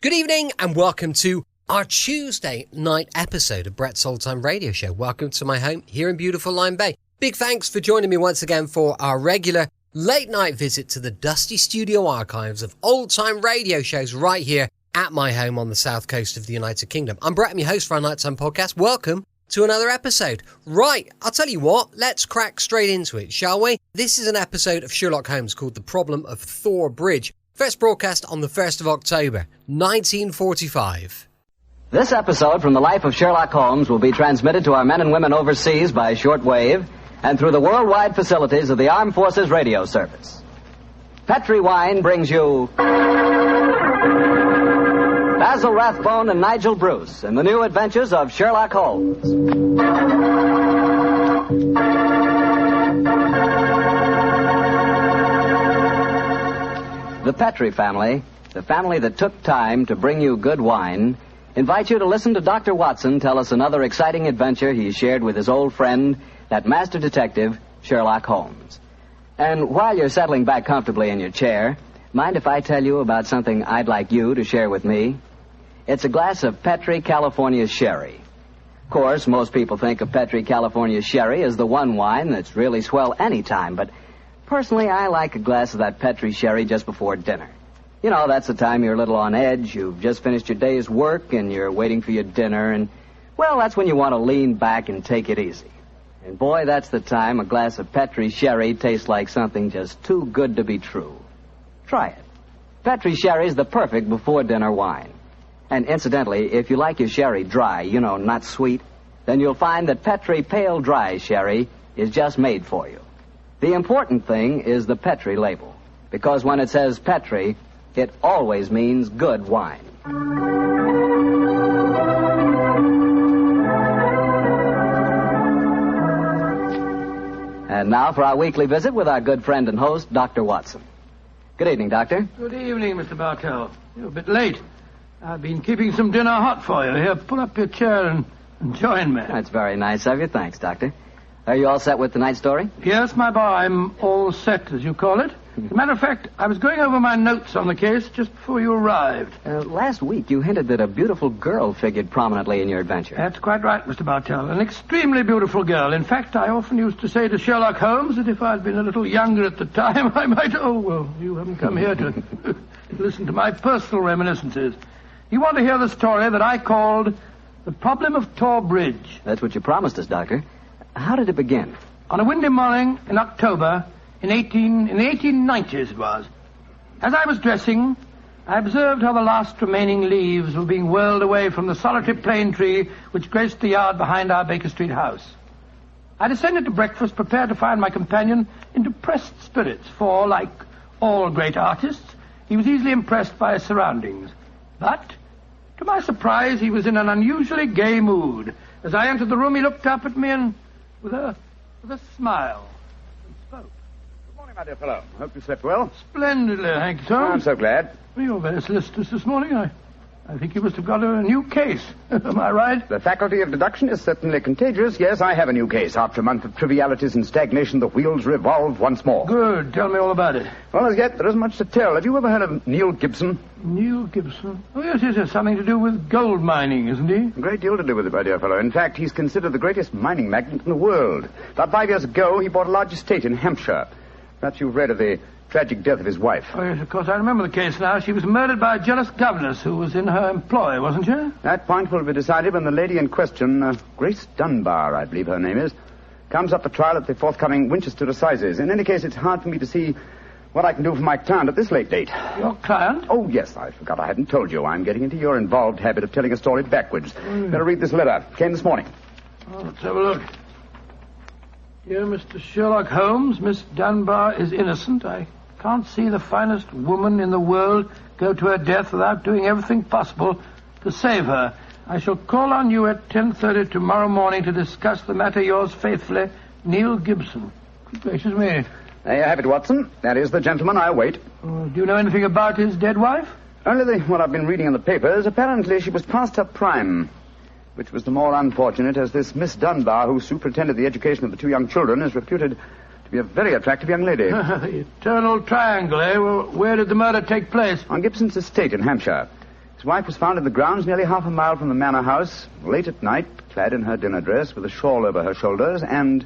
Good evening and welcome to our Tuesday night episode of Brett's Old Time Radio Show. Welcome to my home here in beautiful Lyme Bay. Big thanks for joining me once again for our regular late night visit to the dusty studio archives of old time radio shows right here at my home on the south coast of the United Kingdom. I'm Brett, I'm your host for our Nighttime podcast. Welcome to another episode. Right, I'll tell you what, let's crack straight into it, shall we? This is an episode of Sherlock Holmes called The Problem of Thor Bridge. First broadcast on the 1st of October, 1945. This episode from the life of Sherlock Holmes will be transmitted to our men and women overseas by shortwave and through the worldwide facilities of the Armed Forces Radio Service. Petri Wine brings you Basil Rathbone and Nigel Bruce in the new adventures of Sherlock Holmes. The Petri family, the family that took time to bring you good wine, invites you to listen to Dr. Watson tell us another exciting adventure he shared with his old friend, that master detective, Sherlock Holmes. And while you're settling back comfortably in your chair, mind if I tell you about something I'd like you to share with me? It's a glass of Petri California Sherry. Of course, most people think of Petri California Sherry as the one wine that's really swell any time, but personally, I like a glass of that Petri Sherry just before dinner. You know, that's the time you're a little on edge. You've just finished your day's work and you're waiting for your dinner. And, well, that's when you want to lean back and take it easy. And, boy, that's the time a glass of Petri Sherry tastes like something just too good to be true. Try it. Petri Sherry's the perfect before-dinner wine. And, incidentally, if you like your sherry dry, you know, not sweet, then you'll find that Petri Pale Dry Sherry is just made for you. The important thing is the Petri label, because when it says Petri, it always means good wine. And now for our weekly visit with our good friend and host, Dr. Watson. Good evening, Doctor. Good evening, Mr. Bartell. You're a bit late. I've been keeping some dinner hot for you. Here, pull up your chair and join me. That's very nice of you. Thanks, Doctor. Are you all set with tonight's story? Yes, my boy, I'm all set, as you call it. As a matter of fact, I was going over my notes on the case just before you arrived. Last week, you hinted that a beautiful girl figured prominently in your adventure. That's quite right, Mr. Bartell. An extremely beautiful girl. In fact, I often used to say to Sherlock Holmes that if I'd been a little younger at the time, I might... Oh, well, you haven't come here to listen to my personal reminiscences. You want to hear the story that I called The Problem of Thor Bridge. That's what you promised us, Doctor. How did it begin? On a windy morning in October, in the 1890s it was. As I was dressing, I observed how the last remaining leaves were being whirled away from the solitary plane tree which graced the yard behind our Baker Street house. I descended to breakfast, prepared to find my companion in depressed spirits, for, like all great artists, he was easily impressed by his surroundings. But, to my surprise, he was in an unusually gay mood. As I entered the room, he looked up at me and, with a smile, and spoke. Good morning, my dear fellow. Hope you slept well. Splendidly, thank you, sir. I'm so glad. Well, you're very solicitous this morning. I think you must have got a new case. Am I right? The faculty of deduction is certainly contagious. Yes, I have a new case. After a month of trivialities and stagnation, the wheels revolve once more. Good. Tell me all about it. Well, as yet, there isn't much to tell. Have you ever heard of Neil Gibson? Neil Gibson? Oh, yes, it has something to do with gold mining, isn't he? A great deal to do with it, my dear fellow. In fact, he's considered the greatest mining magnate in the world. About 5 years ago, he bought a large estate in Hampshire. Perhaps you've read of the tragic death of his wife. Oh, yes, of course, I remember the case now. She was murdered by a jealous governess who was in her employ, wasn't she? That point will be decided when the lady in question, Grace Dunbar, I believe her name is, comes up for trial at the forthcoming Winchester Assizes. In any case, it's hard for me to see what I can do for my client at this late date. Your client? Oh, yes, I forgot I hadn't told you. I'm getting into your involved habit of telling a story backwards. Better read this letter. Came this morning. Oh, let's have a look. Dear Mr. Sherlock Holmes, Miss Dunbar is innocent. I can't see the finest woman in the world go to her death without doing everything possible to save her. I shall call on you at 10:30 tomorrow morning to discuss the matter. Yours faithfully, Neil Gibson. Good gracious me. There you have it, Watson. That is the gentleman I await. Do you know anything about his dead wife? Only what I've been reading in the papers. Apparently she was past her prime, which was the more unfortunate as this Miss Dunbar, who superintended the education of the two young children, is reputed to be a very attractive young lady. The eternal triangle, eh? Well, where did the murder take place? On Gibson's estate in Hampshire. His wife was found in the grounds nearly half a mile from the manor house, late at night, clad in her dinner dress, with a shawl over her shoulders, and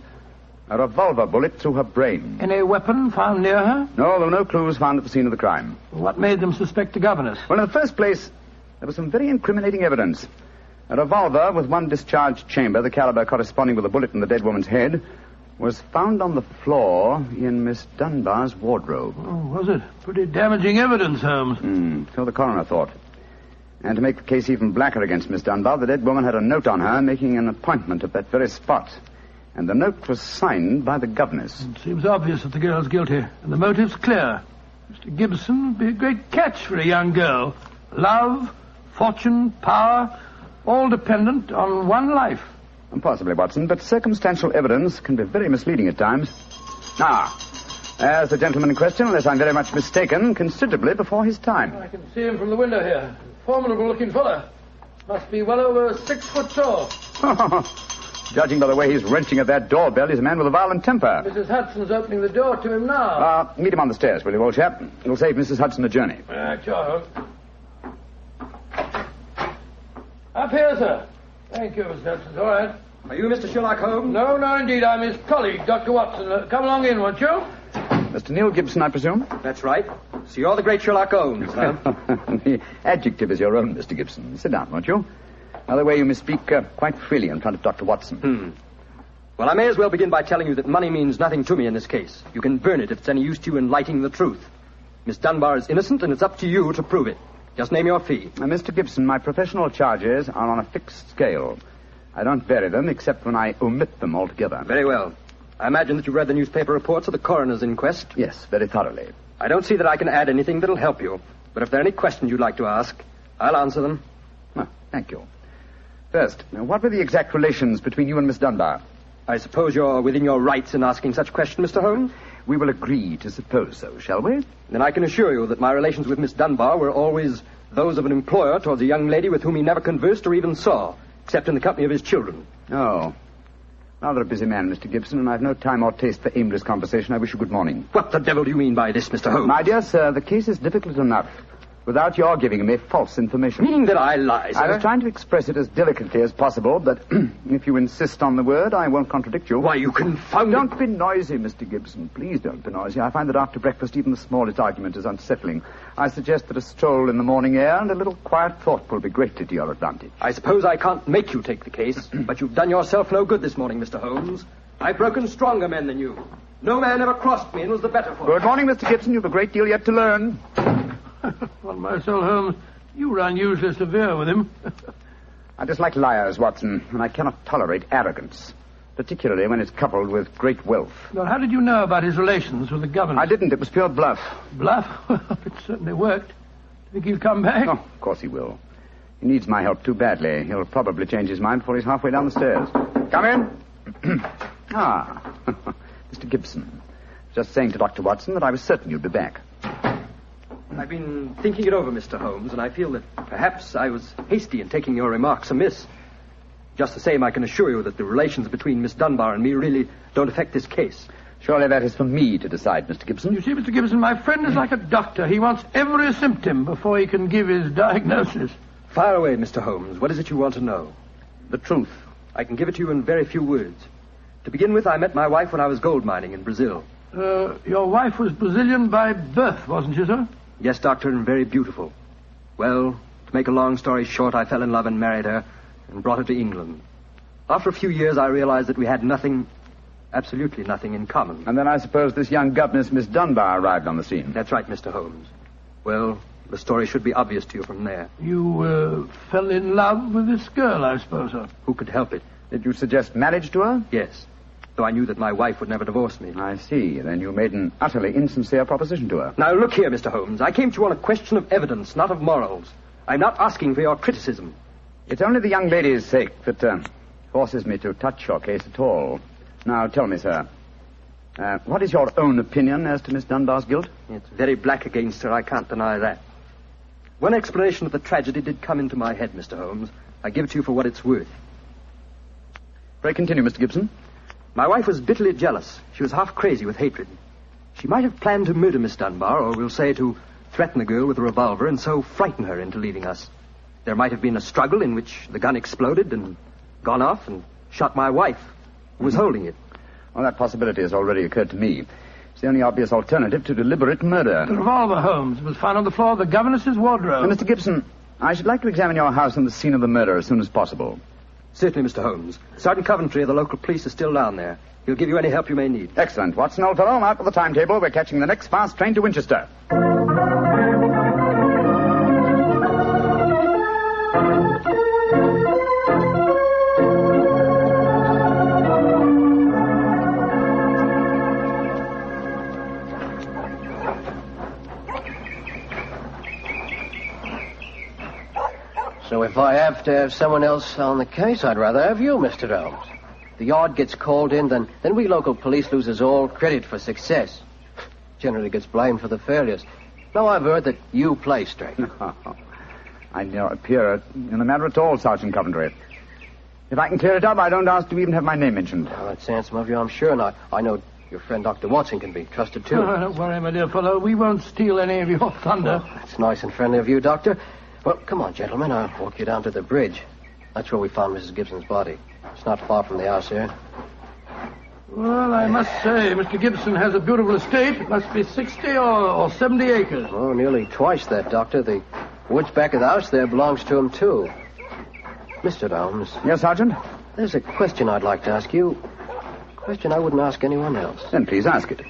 a revolver bullet through her brain. Any weapon found near her? No, there were no clues found at the scene of the crime. What made them suspect the governess? Well, in the first place, there was some very incriminating evidence. A revolver with one discharged chamber, the caliber corresponding with a bullet in the dead woman's head, was found on the floor in Miss Dunbar's wardrobe. Oh, was it? Pretty damaging evidence, Holmes. So the coroner thought. And to make the case even blacker against Miss Dunbar, the dead woman had a note on her making an appointment at that very spot. And the note was signed by the governess. It seems obvious that the girl's guilty, and the motive's clear. Mr. Gibson would be a great catch for a young girl. Love, fortune, power, all dependent on one life. Possibly, Watson, but circumstantial evidence can be very misleading at times. As the gentleman in question, unless I'm very much mistaken, considerably before his time. I can see him from the window here. Formidable-looking fella. Must be well over 6 foot tall. Judging by the way he's wrenching at that doorbell, he's a man with a violent temper. Mrs. Hudson's opening the door to him now. Meet him on the stairs, will you, old chap? It'll save Mrs. Hudson a journey. Sure. Up here, sir. Thank you, Mr. Hudson. All right. Are you Mr. Sherlock Holmes? No, indeed. I'm his colleague, Dr. Watson. Come along in, won't you? Mr. Neil Gibson, I presume? That's right. So you're the great Sherlock Holmes, huh? The adjective is your own, Mr. Gibson. Sit down, won't you? Another way you may speak quite freely in front of Dr. Watson. Well, I may as well begin by telling you that money means nothing to me in this case. You can burn it if it's any use to you in lighting the truth. Miss Dunbar is innocent, and it's up to you to prove it. Just name your fee. Mr. Gibson, my professional charges are on a fixed scale. I don't vary them except when I omit them altogether. Very well. I imagine that you've read the newspaper reports of the coroner's inquest. Yes, very thoroughly. I don't see that I can add anything that'll help you. But if there are any questions you'd like to ask, I'll answer them. Well, thank you. First, what were the exact relations between you and Miss Dunbar? I suppose you're within your rights in asking such a question, Mr. Holmes? We will agree to suppose so, shall we? Then I can assure you that my relations with Miss Dunbar were always those of an employer towards a young lady with whom he never conversed or even saw, except in the company of his children. Oh. Rather a busy man, Mr. Gibson, and I've no time or taste for aimless conversation. I wish you good morning. What the devil do you mean by this, Mr. Holmes? My dear sir, the case is difficult enough without your giving me false information. Meaning that I lie, sir? I was trying to express it as delicately as possible, but if you insist on the word, I won't contradict you. Why, you confounded... Don't be noisy, Mr. Gibson. Please don't be noisy. I find that after breakfast, even the smallest argument is unsettling. I suggest that a stroll in the morning air and a little quiet thought will be greatly to your advantage. I suppose I can't make you take the case, but you've done yourself no good this morning, Mr. Holmes. I've broken stronger men than you. No man ever crossed me and was the better for it. Good morning, Mr. Gibson. You've a great deal yet to learn. On my soul, Holmes, you were unusually severe with him. I dislike liars, Watson, and I cannot tolerate arrogance, particularly when it's coupled with great wealth. Well, how did you know about his relations with the governor? I didn't. It was pure bluff. Bluff? Well, it certainly worked. Think he'll come back? Oh, of course he will. He needs my help too badly. He'll probably change his mind before he's halfway down the stairs. Come in. Mr. Gibson. Just saying to Dr. Watson that I was certain you'd be back. I've been thinking it over, Mr. Holmes, and I feel that perhaps I was hasty in taking your remarks amiss. Just the same, I can assure you that the relations between Miss Dunbar and me really don't affect this case. Surely that is for me to decide, Mr. Gibson. You see, Mr. Gibson, my friend is like a doctor. He wants every symptom before he can give his diagnosis. Fire away, Mr. Holmes. What is it you want to know? The truth. I can give it to you in very few words. To begin with, I met my wife when I was gold mining in Brazil. Your wife was Brazilian by birth, wasn't she, sir? Yes, Doctor, and very beautiful. Well, to make a long story short, I fell in love and married her and brought her to England. After a few years, I realized that we had nothing, absolutely nothing in common. And then I suppose this young governess, Miss Dunbar, arrived on the scene. That's right, Mr. Holmes. Well, the story should be obvious to you from there. You fell in love with this girl, I suppose, sir? Who could help it? Did you suggest marriage to her? Yes, though I knew that my wife would never divorce me. I see. Then you made an utterly insincere proposition to her. Now, look here, Mr. Holmes. I came to you on a question of evidence, not of morals. I'm not asking for your criticism. It's only the young lady's sake that forces me to touch your case at all. Now, tell me, sir, what is your own opinion as to Miss Dunbar's guilt? It's very black against her, I can't deny that. One explanation of the tragedy did come into my head, Mr. Holmes. I give it to you for what it's worth. Pray continue, Mr. Gibson. My wife was bitterly jealous. She was half crazy with hatred. She might have planned to murder Miss Dunbar, or we'll say to threaten the girl with a revolver and so frighten her into leaving us. there might have been a struggle in which the gun exploded and gone off and shot my wife, who was holding it. Well, that possibility has already occurred to me. It's the only obvious alternative to deliberate murder. The revolver, Holmes, was found on the floor of the governess's wardrobe. Mr. Gibson, I should like to examine your house and the scene of the murder as soon as possible. Certainly, Mr. Holmes. Sergeant Coventry of the local police is still down there. He'll give you any help you may need. Excellent. Watson, old fellow, out with the timetable. We're catching the next fast train to Winchester. So if I have to have someone else on the case, I'd rather have you, Mr. Holmes. The yard gets called in, then we local police loses all credit for success. Generally gets blamed for the failures. Now I've heard that you play straight. I don't appear in the matter at all, Sergeant Coventry. If I can clear it up, I don't ask to even have my name mentioned. Well, that's handsome of you, I'm sure, and I know your friend Dr. Watson can be trusted, too. Oh, don't worry, my dear fellow. We won't steal any of your thunder. Oh, that's nice and friendly of you, Doctor. Well, come on, gentlemen. I'll walk you down to the bridge. That's where we found Mrs. Gibson's body. It's not far from the house here. Well, I must say, Mr. Gibson has a beautiful estate. It must be 60 or 70 acres. Oh, nearly twice that, Doctor. The woods back of the house there belongs to him, too. Mr. Holmes. Yes, Sergeant? There's a question I'd like to ask you. A question I wouldn't ask anyone else. Then please ask it.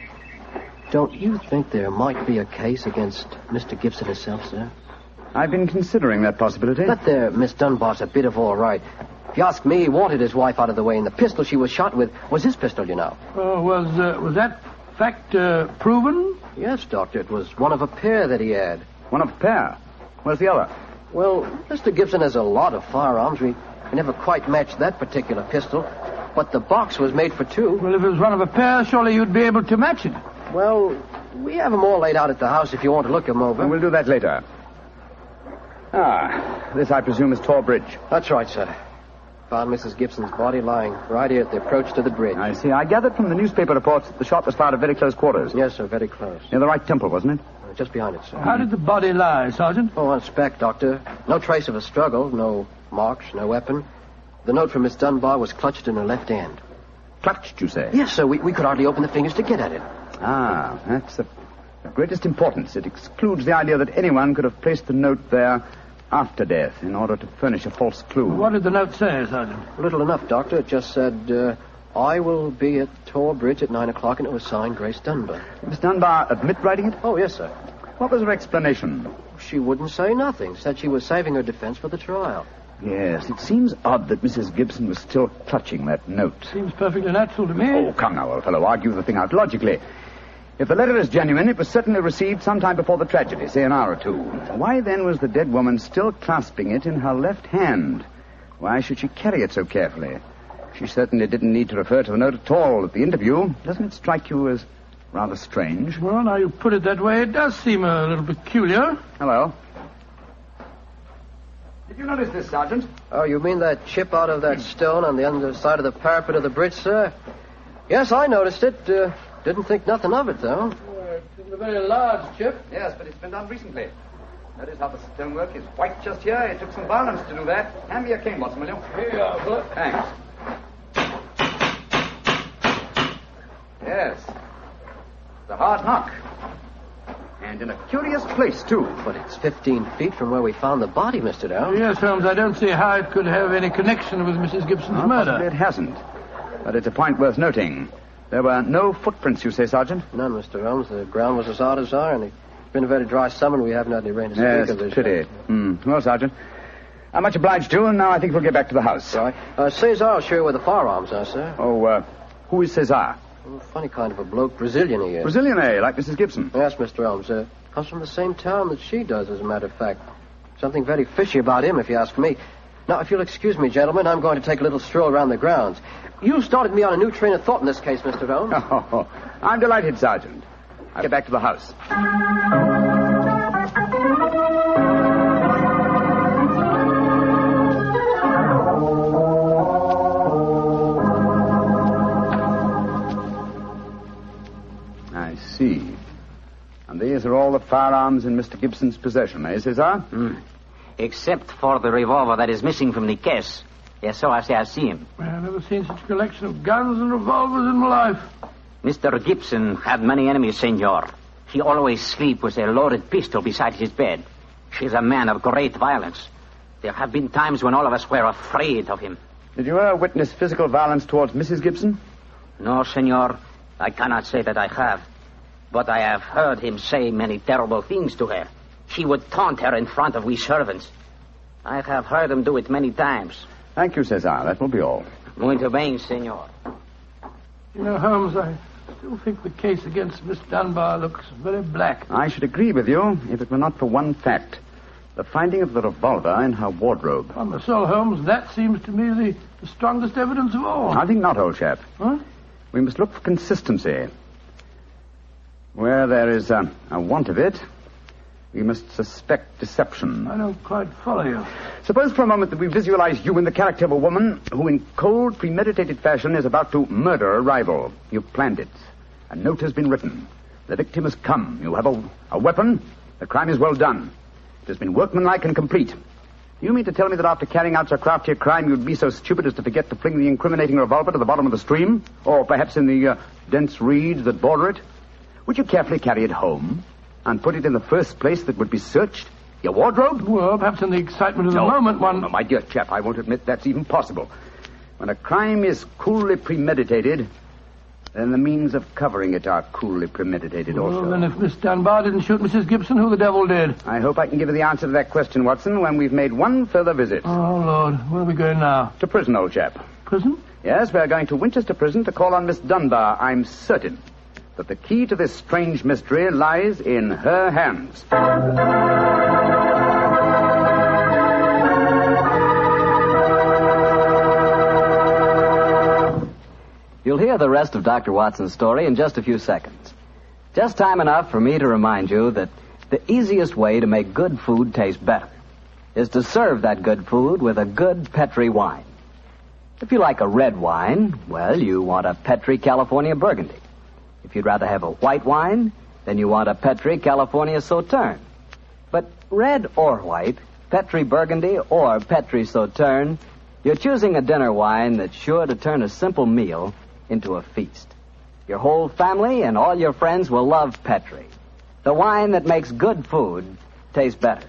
Don't you think there might be a case against Mr. Gibson himself, sir? I've been considering that possibility. That there, Miss Dunbar's a bit of all right. If you ask me, he wanted his wife out of the way, and the pistol she was shot with was his pistol, you know. Oh, was that fact proven? Yes, Doctor. It was one of a pair that he had. One of a pair? Where's the other? Well, Mr. Gibson has a lot of firearms. We never quite matched that particular pistol. But the box was made for two. Well, if it was one of a pair, surely you'd be able to match it. Well, we have them all laid out at the house if you want to look them over. Well, we'll do that later. This, I presume, is Thor Bridge. That's right, sir. Found Mrs. Gibson's body lying right here at the approach to the bridge. I see. I gathered from the newspaper reports that the shot was fired at very close quarters. Yes, sir, very close. Near the right temple, wasn't it? Just behind it, sir. How did the body lie, Sergeant? Oh, on spec, Doctor. No trace of a struggle, no marks, no weapon. The note from Miss Dunbar was clutched in her left hand. Clutched, you say? Yes, sir. We could hardly open the fingers to get at it. That's of greatest importance. It excludes the idea that anyone could have placed the note there after death in order to furnish a false clue. What did the note say, Sergeant? Little enough, Doctor. It just said, I will be at Thor Bridge at 9 o'clock, and it was signed Grace Dunbar. Miss Dunbar admit writing it? Oh, yes, sir. What was her explanation? She wouldn't say nothing. Said she was saving her defense for the trial. Yes, it seems odd that Mrs. Gibson was still clutching that note. Seems perfectly natural to me. Oh, come now, old fellow. Argue the thing out logically. If the letter is genuine, it was certainly received sometime before the tragedy, say an hour or two. Why, then, was the dead woman still clasping it in her left hand? Why should she carry it so carefully? She certainly didn't need to refer to the note at all at the interview. Doesn't it strike you as rather strange? Well, now you put it that way, it does seem a little peculiar. Hello. Did you notice this, Sergeant? Oh, you mean that chip out of that stone on the underside of the parapet of the bridge, sir? Yes, I noticed it. Didn't think nothing of it, though. It's a very large chip. Yes, but it's been done recently. Notice how the stonework is white just here. It took some violence to do that. Hand me your cane, Watson, will you? Here you are, Philip. Thanks. Yes. It's a hard knock. And in a curious place, too. But it's 15 feet from where we found the body, Mr. Down. Yes, Holmes, I don't see how it could have any connection with Mrs. Gibson's murder. Possibly it hasn't. But it's a point worth noting. There were no footprints, you say, Sergeant? None, Mr. Holmes. The ground was as hard as iron. It's been a very dry summer, and we haven't had any rain to speak of this. Pity. Well, Sergeant, I'm much obliged to you, and now I think we'll get back to the house. Right. Cesar will show you where the firearms are, sir. Oh, who is Cesar? Oh, funny kind of a bloke. Brazilian he is. Brazilian, eh? Like Mrs. Gibson? Yes, Mr. Holmes. Comes from the same town that she does, as a matter of fact. Something very fishy about him, if you ask me. Now, if you'll excuse me, gentlemen, I'm going to take a little stroll around the grounds. You started me on a new train of thought in this case, Mr. Holmes. Oh, I'm delighted, Sergeant. I'll get back to the house. I see. And these are all the firearms in Mr. Gibson's possession, eh, Cesar? except for the revolver that is missing from the case. Yes, so I say I've seen him. I've never seen such a collection of guns and revolvers in my life. Mr. Gibson had many enemies, senor. He always sleep with a loaded pistol beside his bed. He's a man of great violence. There have been times when all of us were afraid of him. Did you ever witness physical violence towards Mrs. Gibson? No, senor. I cannot say that I have. But I have heard him say many terrible things to her. He would taunt her in front of we servants. I have heard him do it many times. Thank you, Cesar. That will be all. Muito bem, senor. You know, Holmes, I still think the case against Miss Dunbar looks very black. I should agree with you if it were not for one fact. The finding of the revolver in her wardrobe. On my soul, Holmes, that seems to me the strongest evidence of all. I think not, old chap. Huh? We must look for consistency. Where there is a want of it, we must suspect deception. I don't quite follow you. Suppose for a moment that we visualize you in the character of a woman who in cold, premeditated fashion is about to murder a rival. You've planned it. A note has been written. The victim has come. You have a weapon. The crime is well done. It has been workmanlike and complete. You mean to tell me that after carrying out so crafty a crime, you'd be so stupid as to forget to fling the incriminating revolver to the bottom of the stream? Or perhaps in the dense reeds that border it? Would you carefully carry it home and put it in the first place that would be searched? Your wardrobe? Well, perhaps in the excitement of the moment, one... No, my dear chap, I won't admit that's even possible. When a crime is coolly premeditated, then the means of covering it are coolly premeditated also. Well, then if Miss Dunbar didn't shoot Mrs. Gibson, who the devil did? I hope I can give you the answer to that question, Watson, when we've made one further visit. Oh, Lord. Where are we going now? To prison, old chap. Prison? Yes, we're going to Winchester Prison to call on Miss Dunbar. I'm certain that the key to this strange mystery lies in her hands. You'll hear the rest of Dr. Watson's story in just a few seconds. Just time enough for me to remind you that the easiest way to make good food taste better is to serve that good food with a good Petri wine. If you like a red wine, well, you want a Petri California Burgundy. If you'd rather have a white wine, then you want a Petri California Sauterne. But red or white, Petri Burgundy or Petri Sauterne, you're choosing a dinner wine that's sure to turn a simple meal into a feast. Your whole family and all your friends will love Petri, the wine that makes good food taste better.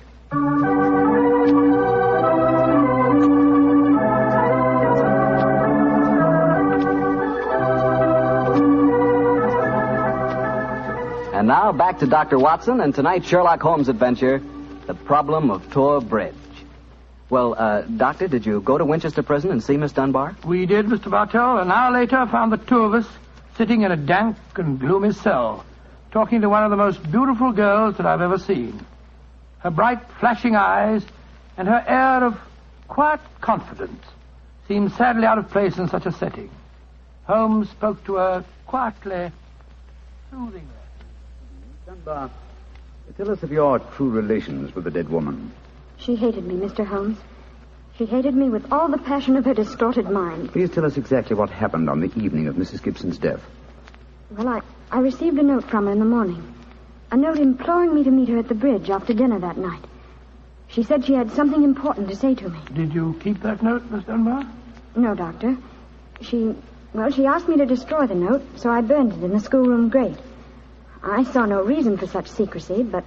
And now back to Dr. Watson and tonight's Sherlock Holmes adventure, The Problem of Thor Bridge. Well, Doctor, did you go to Winchester Prison and see Miss Dunbar? We did, Mr. Bartell. An hour later, I found the two of us sitting in a dank and gloomy cell, talking to one of the most beautiful girls that I've ever seen. Her bright, flashing eyes and her air of quiet confidence seemed sadly out of place in such a setting. Holmes spoke to her quietly, soothingly. Dunbar, tell us of your true relations with the dead woman. She hated me, Mr. Holmes. She hated me with all the passion of her distorted mind. Please tell us exactly what happened on the evening of Mrs. Gibson's death. Well, I received a note from her in the morning. A note imploring me to meet her at the bridge after dinner that night. She said she had something important to say to me. Did you keep that note, Miss Dunbar? No, Doctor. She asked me to destroy the note, so I burned it in the schoolroom grate. I saw no reason for such secrecy, but,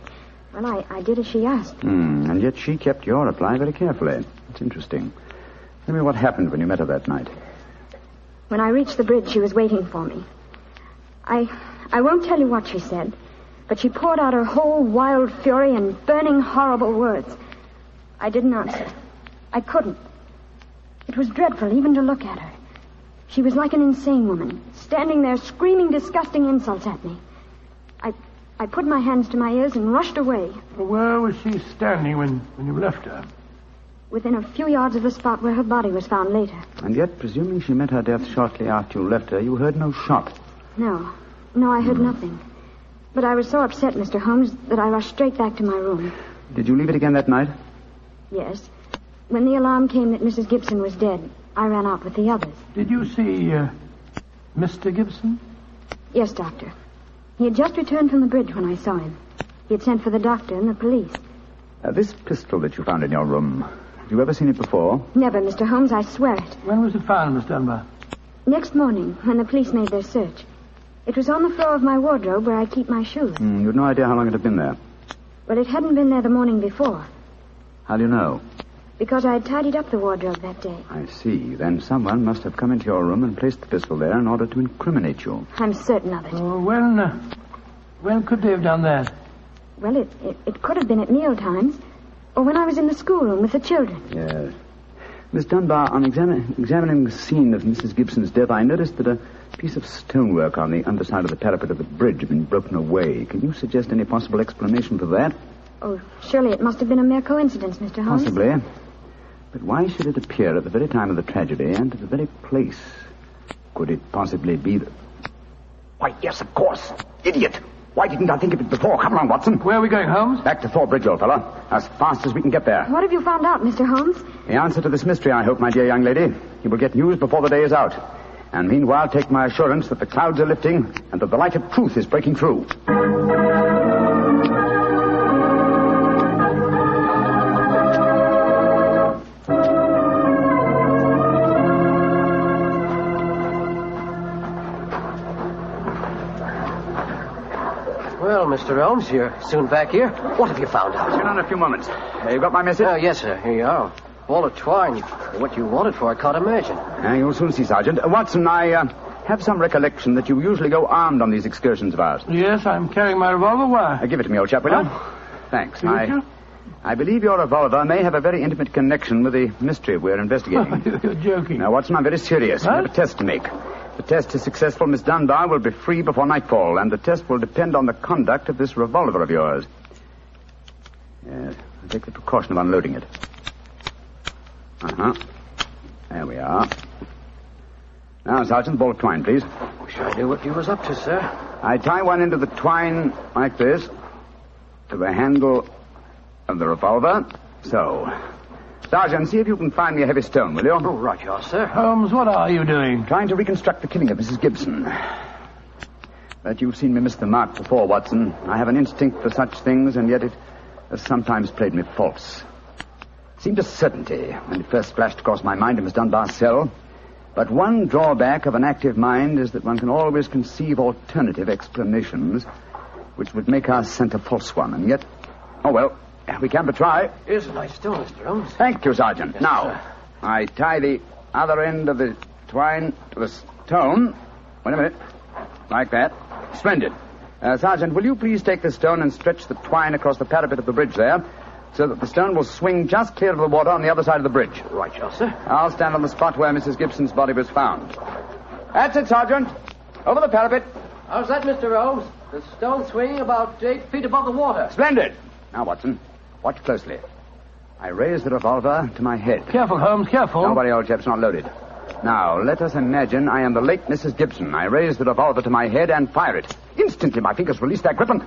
well, I did as she asked. And yet she kept your reply very carefully. It's interesting. Tell me what happened when you met her that night. When I reached the bridge, she was waiting for me. I won't tell you what she said, but she poured out her whole wild fury in burning, horrible words. I didn't answer. I couldn't. It was dreadful even to look at her. She was like an insane woman, standing there screaming disgusting insults at me. I put my hands to my ears and rushed away. Where was she standing when you left her? Within a few yards of the spot where her body was found later. And yet, presuming she met her death shortly after you left her, you heard no shot. No, I heard nothing. But I was so upset, Mr. Holmes, that I rushed straight back to my room. Did you leave it again that night? Yes. When the alarm came that Mrs. Gibson was dead, I ran out with the others. Did you see Mr. Gibson? Yes, Doctor. He had just returned from the bridge when I saw him. He had sent for the doctor and the police. This pistol that you found in your room, have you ever seen it before? Never, Mr. Holmes, I swear it. When was it found, Miss Dunbar? Next morning, when the police made their search. It was on the floor of my wardrobe where I keep my shoes. You've no idea how long it had been there. Well, it hadn't been there the morning before. How do you know? Because I had tidied up the wardrobe that day. I see. Then someone must have come into your room and placed the pistol there in order to incriminate you. I'm certain of it. Oh, when could they have done that? Well, it could have been at meal times, or when I was in the schoolroom with the children. Yes. Miss Dunbar, on examining the scene of Mrs. Gibson's death, I noticed that a piece of stonework on the underside of the parapet of the bridge had been broken away. Can you suggest any possible explanation for that? Oh, surely it must have been a mere coincidence, Mr. Holmes. Possibly. But why should it appear at the very time of the tragedy and at the very place? Could it possibly be that... Why, yes, of course. Idiot. Why didn't I think of it before? Come on, Watson. Where are we going, Holmes? Back to Thor Bridge, old fellow. As fast as we can get there. What have you found out, Mr. Holmes? The answer to this mystery, I hope, my dear young lady. You will get news before the day is out. And meanwhile, take my assurance that the clouds are lifting and that the light of truth is breaking through. Well, Mr. Holmes, you're soon back here. What have you found out? In a few moments. You got my message? Yes, sir. Here you are. Ball of twine. What you want it for, I can't imagine. You'll soon see, Sergeant. Watson, I have some recollection that you usually go armed on these excursions of ours. Yes, I'm carrying my revolver. Why? Give it to me, old chap, will you? Thanks. I believe your revolver may have a very intimate connection with the mystery we're investigating. You're joking. Now, Watson, I'm very serious. We have a test to make. If the test is successful, Miss Dunbar will be free before nightfall, and the test will depend on the conduct of this revolver of yours. Yes, I'll take the precaution of unloading it. There we are. Now, Sergeant, ball of twine, please. Wish I knew what you was up to, sir. I tie one end of the twine like this to the handle of the revolver. So. Sergeant, see if you can find me a heavy stone, will you? Oh, right, you are, sir. Holmes, what are you doing? Trying to reconstruct the killing of Mrs. Gibson. But you've seen me miss the mark before, Watson. I have an instinct for such things, and yet it has sometimes played me false. It seemed a certainty when it first flashed across my mind in Miss Dunbar's cell. But one drawback of an active mind is that one can always conceive alternative explanations which would make our scent a false one. And yet, oh well, we can but try. Here's a nice stone, Mr. Holmes. Thank you, Sergeant. Yes, now, sir. I tie the other end of the twine to the stone. Wait a minute. Like that. Splendid. Sergeant, will you please take the stone and stretch the twine across the parapet of the bridge there, so that the stone will swing just clear of the water on the other side of the bridge. Right, you are, sir. I'll stand on the spot where Mrs. Gibson's body was found. That's it, Sergeant. Over the parapet. How's that, Mr. Holmes? The stone swinging about 8 feet above the water. Splendid. Now, Watson, watch closely. I raise the revolver to my head. Careful, Holmes, careful. Don't worry, old chap's not loaded. Now, let us imagine I am the late Mrs. Gibson. I raise the revolver to my head and fire it. Instantly, my fingers release their grip and...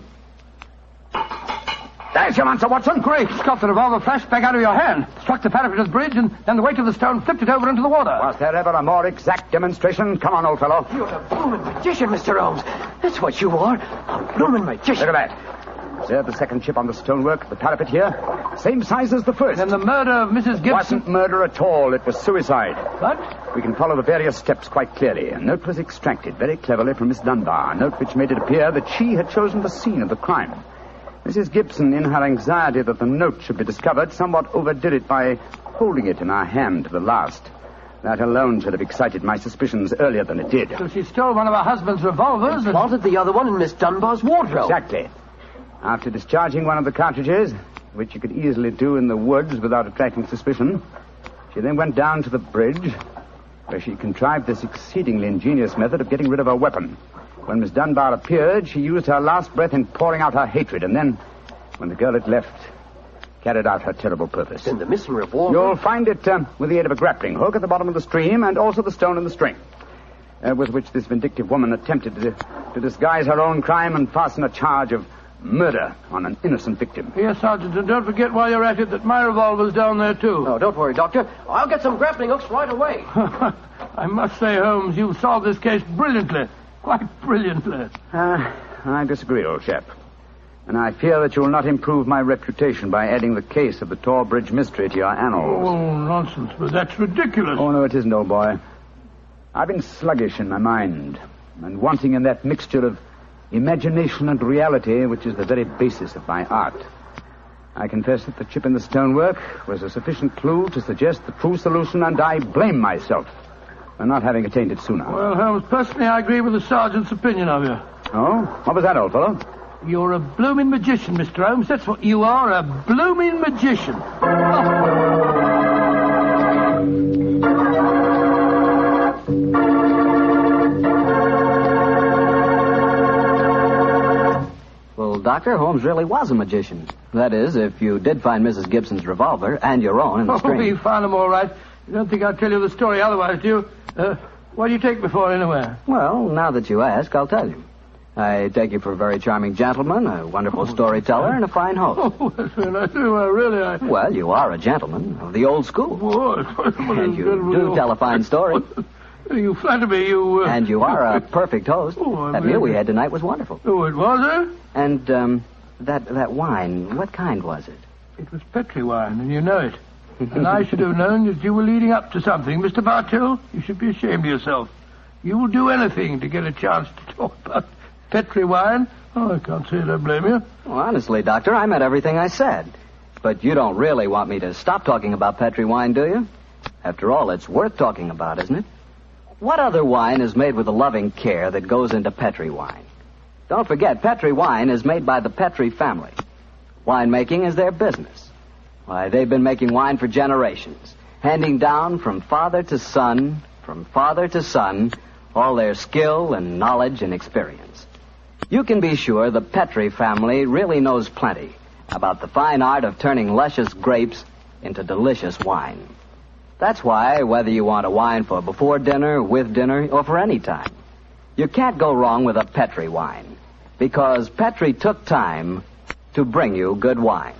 There's your answer, Watson. Great Scott, the revolver flashed back out of your hand, struck the parapet of the bridge, and then the weight of the stone flipped it over into the water. Was there ever a more exact demonstration? Come on, old fellow. You're a blooming magician, Mr. Holmes. That's what you are. A blooming magician. Look at that. Observe the second chip on the stonework, the parapet here. Same size as the first. Then the murder of Mrs. Gibson... It wasn't murder at all. It was suicide. What? We can follow the various steps quite clearly. A note was extracted very cleverly from Miss Dunbar, a note which made it appear that she had chosen the scene of the crime. Mrs. Gibson, in her anxiety that the note should be discovered, somewhat overdid it by holding it in her hand to the last. That alone should have excited my suspicions earlier than it did. So she stole one of her husband's revolvers and... planted the other one in Miss Dunbar's wardrobe. Exactly. After discharging one of the cartridges, which you could easily do in the woods without attracting suspicion, she then went down to the bridge, where she contrived this exceedingly ingenious method of getting rid of her weapon. When Miss Dunbar appeared, she used her last breath in pouring out her hatred, and then, when the girl had left, carried out her terrible purpose. Then the missing revolver... You'll find it with the aid of a grappling hook at the bottom of the stream, and also the stone in the string, with which this vindictive woman attempted to disguise her own crime and fasten a charge of murder on an innocent victim. Yes, Sergeant, and don't forget while you're at it that my revolver's down there, too. Oh, don't worry, Doctor. I'll get some grappling hooks right away. I must say, Holmes, you've solved this case brilliantly. Quite brilliantly. I disagree, old chap. And I fear that you will not improve my reputation by adding the case of the Tor Bridge mystery to your annals. Oh, nonsense, but that's ridiculous. Oh, no, it isn't, old boy. I've been sluggish in my mind and wanting in that mixture of imagination and reality which is the very basis of my art. I confess that the chip in the stonework was a sufficient clue to suggest the true solution, and I blame myself for not having attained it sooner. Well, Holmes, personally, I agree with the sergeant's opinion of you. Oh? What was that, old fellow? You're a blooming magician, Mr. Holmes. That's what you are, a blooming magician. Well, Doctor, Holmes really was a magician. That is, if you did find Mrs. Gibson's revolver and your own in the stream. Oh, we found them all right. You don't think I'll tell you the story otherwise, do you? What do you take me for, anyway? Well, now that you ask, I'll tell you. I take you for a very charming gentleman, a wonderful storyteller, and a fine host. Oh, that's very nice. Really, Well, you are a gentleman of the old school. And you do tell a fine story. You flatter me, you... And you are a perfect host. Oh, that meal we had tonight was wonderful. Oh, it was, eh? And, that wine, what kind was it? It was Petri wine, and you know it. And I should have known that you were leading up to something. Mr. Bartell, you should be ashamed of yourself. You will do anything to get a chance to talk about Petri wine. Oh, I can't say that I blame you. Well, honestly, Doctor, I meant everything I said. But you don't really want me to stop talking about Petri wine, do you? After all, it's worth talking about, isn't it? What other wine is made with the loving care that goes into Petri wine? Don't forget, Petri wine is made by the Petri family. Winemaking is their business. Why, they've been making wine for generations, handing down from father to son, all their skill and knowledge and experience. You can be sure the Petri family really knows plenty about the fine art of turning luscious grapes into delicious wine. That's why, whether you want a wine for before dinner, with dinner, or for any time, you can't go wrong with a Petri wine, because Petri took time to bring you good wine.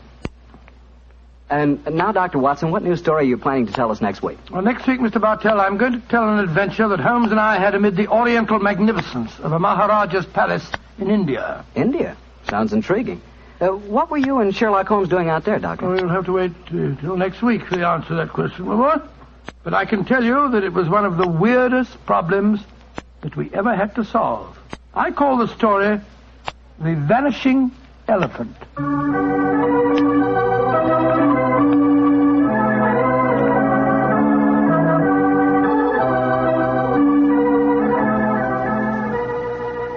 And now, Dr. Watson, what new story are you planning to tell us next week? Well, next week, Mr. Bartell, I'm going to tell an adventure that Holmes and I had amid the oriental magnificence of a Maharaja's palace in India. India? Sounds intriguing. What were you and Sherlock Holmes doing out there, Doctor? Well, you'll have to wait till next week for the answer to that question, my boy. But I can tell you that it was one of the weirdest problems that we ever had to solve. I call the story The Vanishing Elephant.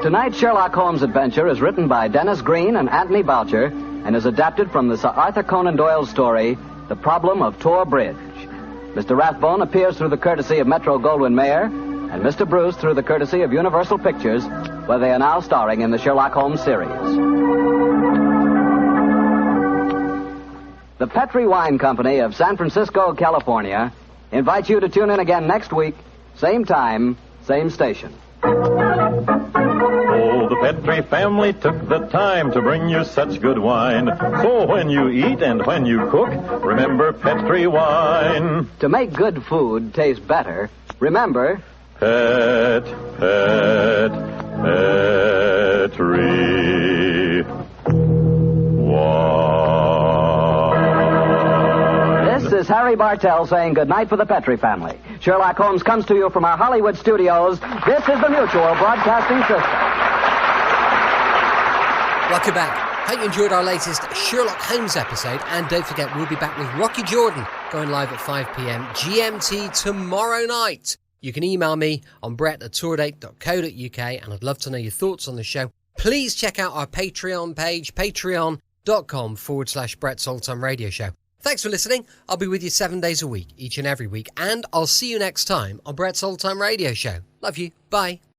Tonight's Sherlock Holmes adventure is written by Dennis Green and Anthony Boucher and is adapted from the Sir Arthur Conan Doyle story, The Problem of Tor Bridge. Mr. Rathbone appears through the courtesy of Metro-Goldwyn-Mayer and Mr. Bruce through the courtesy of Universal Pictures, where they are now starring in the Sherlock Holmes series. The Petri Wine Company of San Francisco, California, invites you to tune in again next week, same time, same station. Oh, the Petri family took the time to bring you such good wine. So when you eat and when you cook, remember Petri wine. To make good food taste better, remember... Petri wine. This is Harry Bartell saying goodnight for the Petri family. Sherlock Holmes comes to you from our Hollywood studios. This is the Mutual Broadcasting System. Welcome back. Hope you enjoyed our latest Sherlock Holmes episode, and don't forget we'll be back with Rocky Jordan going live at 5 p.m. GMT tomorrow night. You can email me on brett@tourdate.co.uk, and I'd love to know your thoughts on the show. Please check out our Patreon page, patreon.com/Brett's Old-Time Radio Show. Thanks for listening. I'll be with you 7 days a week, each and every week, and I'll see you next time on Brett's Old-Time Radio Show. Love you. Bye.